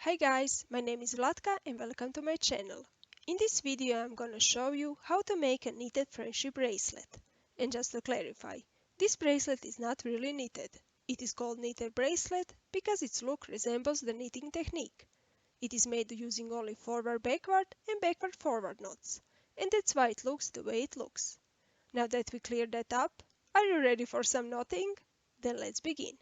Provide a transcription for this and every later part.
Hi guys, my name is Vlatka and welcome to my channel. In this video I'm gonna show you how to make a knitted friendship bracelet. And just to clarify, this bracelet is not really knitted. It is called knitted bracelet because its look resembles the knitting technique. It is made using only forward-backward and backward-forward knots, and that's why it looks the way it looks. Now that we cleared that up, are you ready for some knotting? Then let's begin.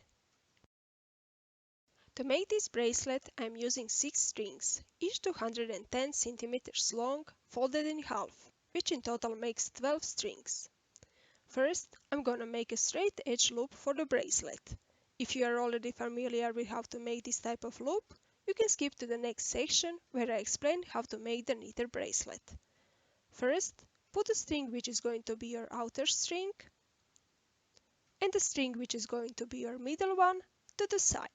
To make this bracelet, I am using 6 strings, each 210 centimeters long, folded in half, which in total makes 12 strings. First, I'm gonna make a straight edge loop for the bracelet. If you are already familiar with how to make this type of loop, you can skip to the next section where I explain how to make the knitted bracelet. First, put the string which is going to be your outer string and the string which is going to be your middle one to the side.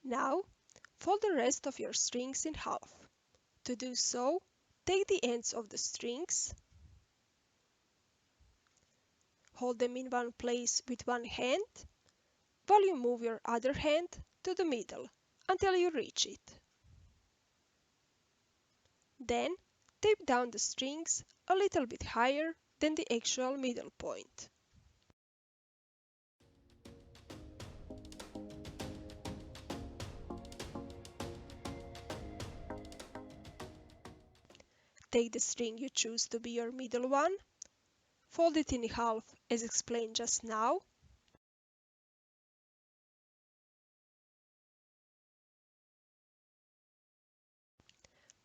Now, fold the rest of your strings in half. To do so, take the ends of the strings, hold them in one place with one hand, while you move your other hand to the middle until you reach it. Then, tape down the strings a little bit higher than the actual middle point. Take the string you choose to be your middle one, fold it in half as explained just now,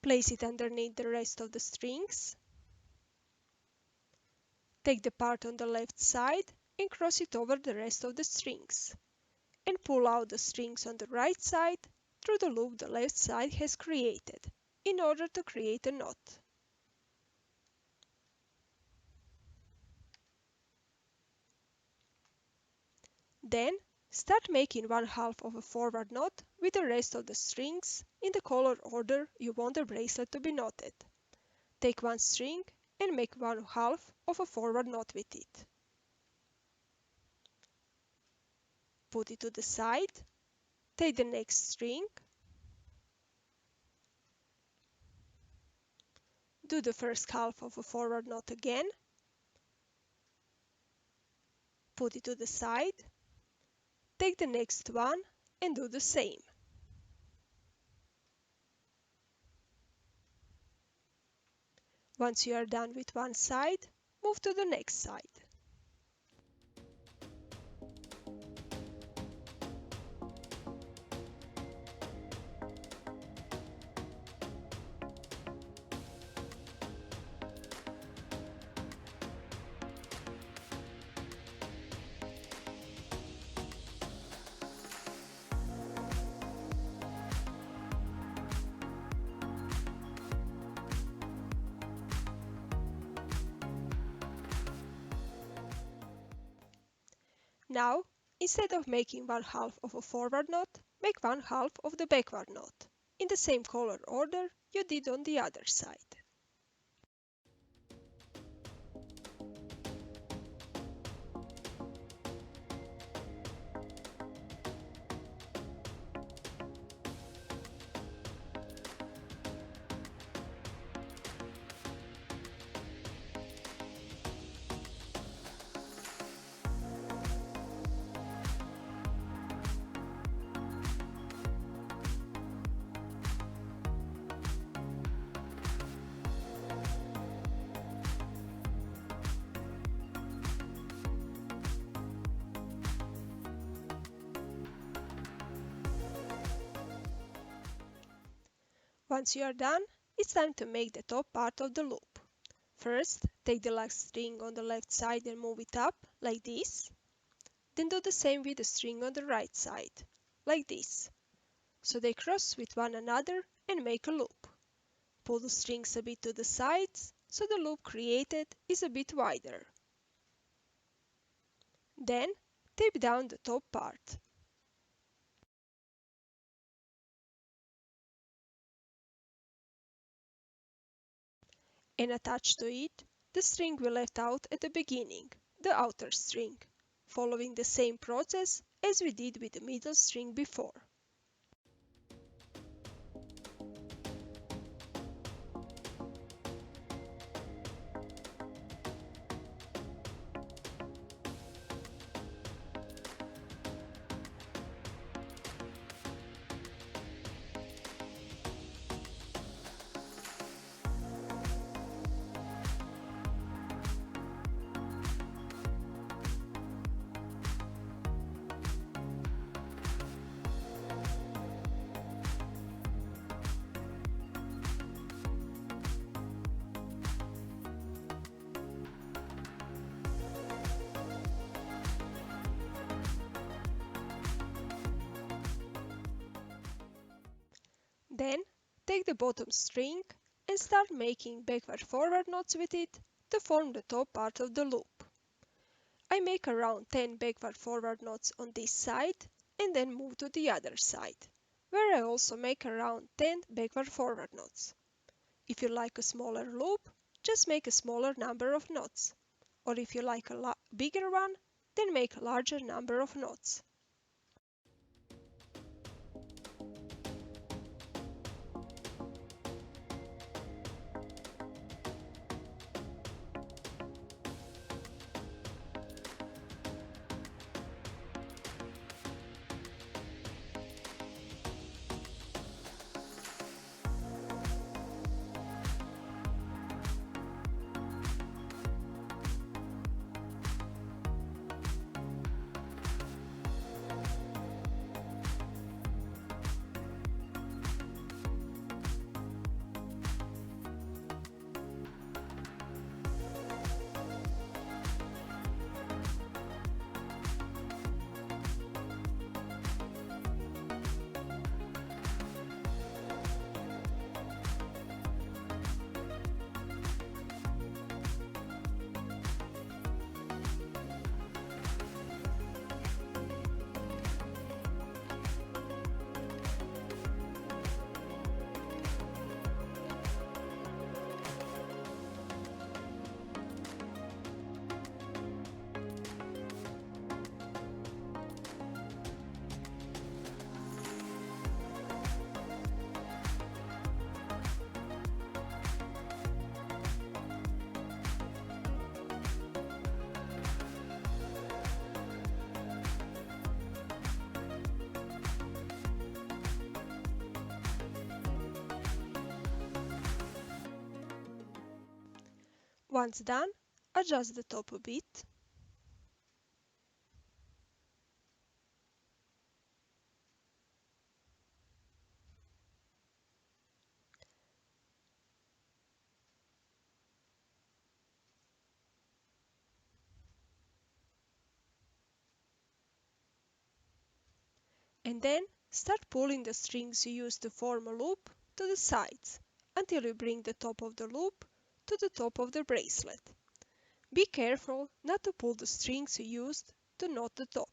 place it underneath the rest of the strings, take the part on the left side and cross it over the rest of the strings, and pull out the strings on the right side through the loop the left side has created, in order to create a knot. Then, start making one half of a forward knot with the rest of the strings in the color order you want the bracelet to be knotted. Take one string and make one half of a forward knot with it. Put it to the side, take the next string, do the first half of a forward knot again, put it to the side, take the next one and do the same. Once you are done with one side, move to the next side. Now, instead of making one half of a forward knot, make one half of the backward knot, in the same color order you did on the other side. Once you are done, it's time to make the top part of the loop. First, take the last string on the left side and move it up, like this. Then do the same with the string on the right side, like this, so they cross with one another and make a loop. Pull the strings a bit to the sides, so the loop created is a bit wider. Then, tape down the top part. and attach to it the string we left out at the beginning, the outer string, following the same process as we did with the middle string before. Then take the bottom string and start making backward-forward knots with it to form the top part of the loop. I make around 10 backward-forward knots on this side and then move to the other side, where I also make around 10 backward-forward knots. If you like a smaller loop, just make a smaller number of knots, or if you like a bigger one, then make a larger number of knots. Once done, adjust the top a bit. And then start pulling the strings you used to form a loop to the sides until you bring the top of the loop to the top of the bracelet. Be careful not to pull the strings you used to knot the top.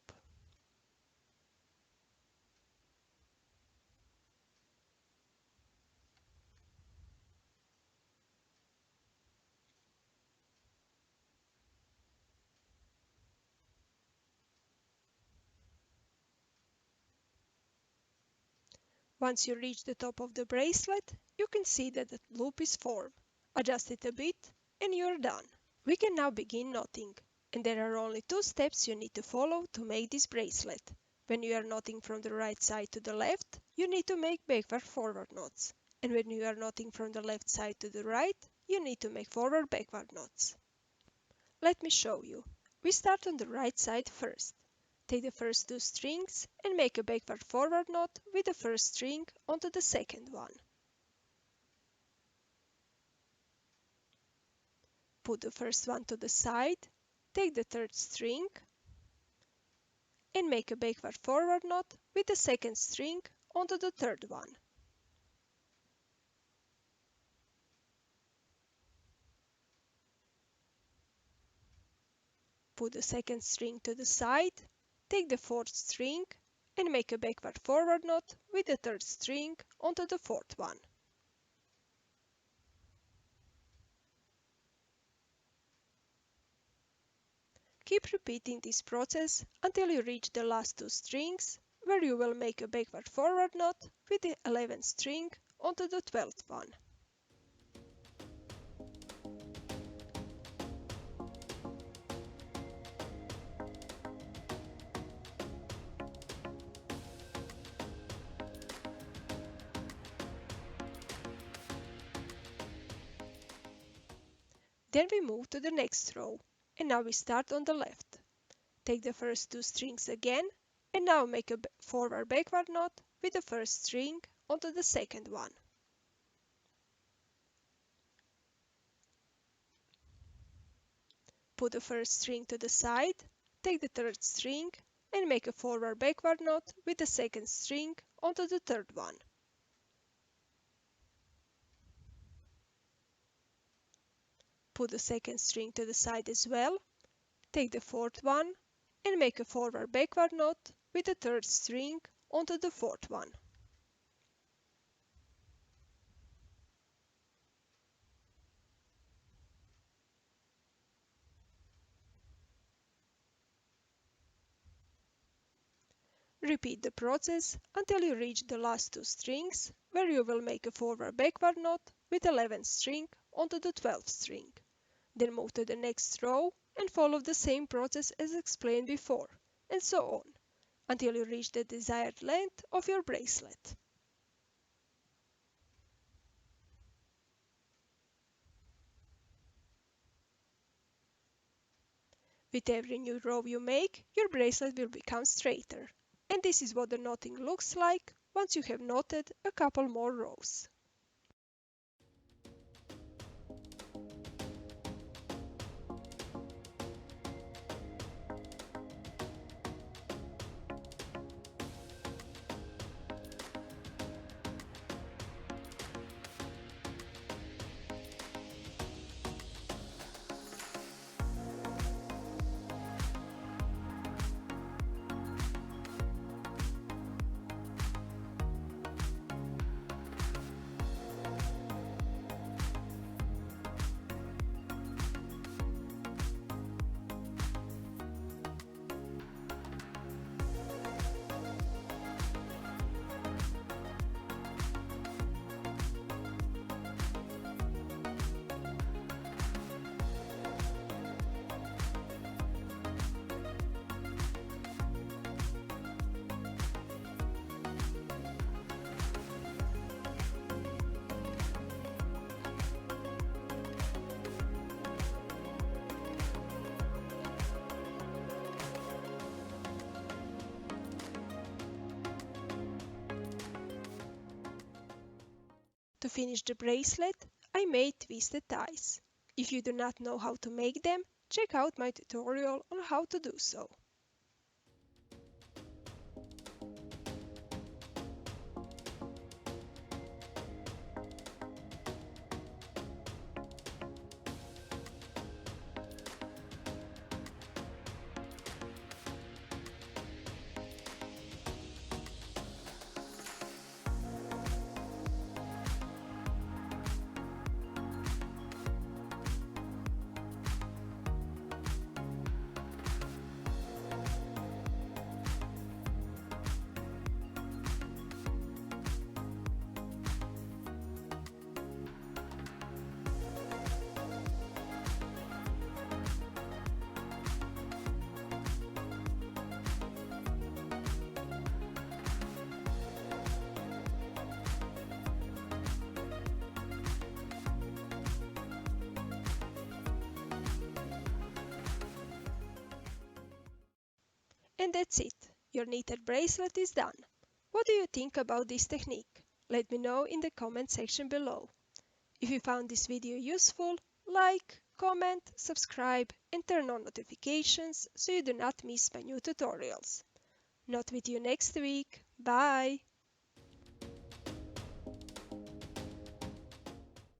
Once you reach the top of the bracelet, you can see that the loop is formed. Adjust it a bit and you're done. We can now begin knotting, and there are only two steps you need to follow to make this bracelet. When you are knotting from the right side to the left, you need to make backward-forward knots, and when you are knotting from the left side to the right, you need to make forward-backward knots. Let me show you. We start on the right side first. Take the first two strings and make a backward-forward knot with the first string onto the second one. Put the first one to the side, take the third string and make a backward-forward knot with the second string onto the third one. Put the second string to the side, take the fourth string and make a backward-forward knot with the third string onto the fourth one. Keep repeating this process until you reach the last two strings, where you will make a backward-forward knot with the 11th string onto the 12th one. Then we move to the next row, and now we start on the left. Take the first two strings again, and now make a forward-backward knot with the first string onto the second one. Put the first string to the side, take the third string, and make a forward-backward knot with the second string onto the third one. Put the second string to the side as well, take the fourth one, and make a forward-backward knot with the third string onto the fourth one. Repeat the process until you reach the last two strings, where you will make a forward-backward knot with 11th string onto the 12th string. Then move to the next row and follow the same process as explained before, and so on, until you reach the desired length of your bracelet. With every new row you make, your bracelet will become straighter. And this is what the knotting looks like once you have knotted a couple more rows. To finish the bracelet, I made twisted ties. If you do not know how to make them, check out my tutorial on how to do so. And that's it. Your knitted bracelet is done. What do you think about this technique? Let me know in the comment section below. If you found this video useful, like, comment, subscribe and turn on notifications so you do not miss my new tutorials. Knot with you next week. Bye!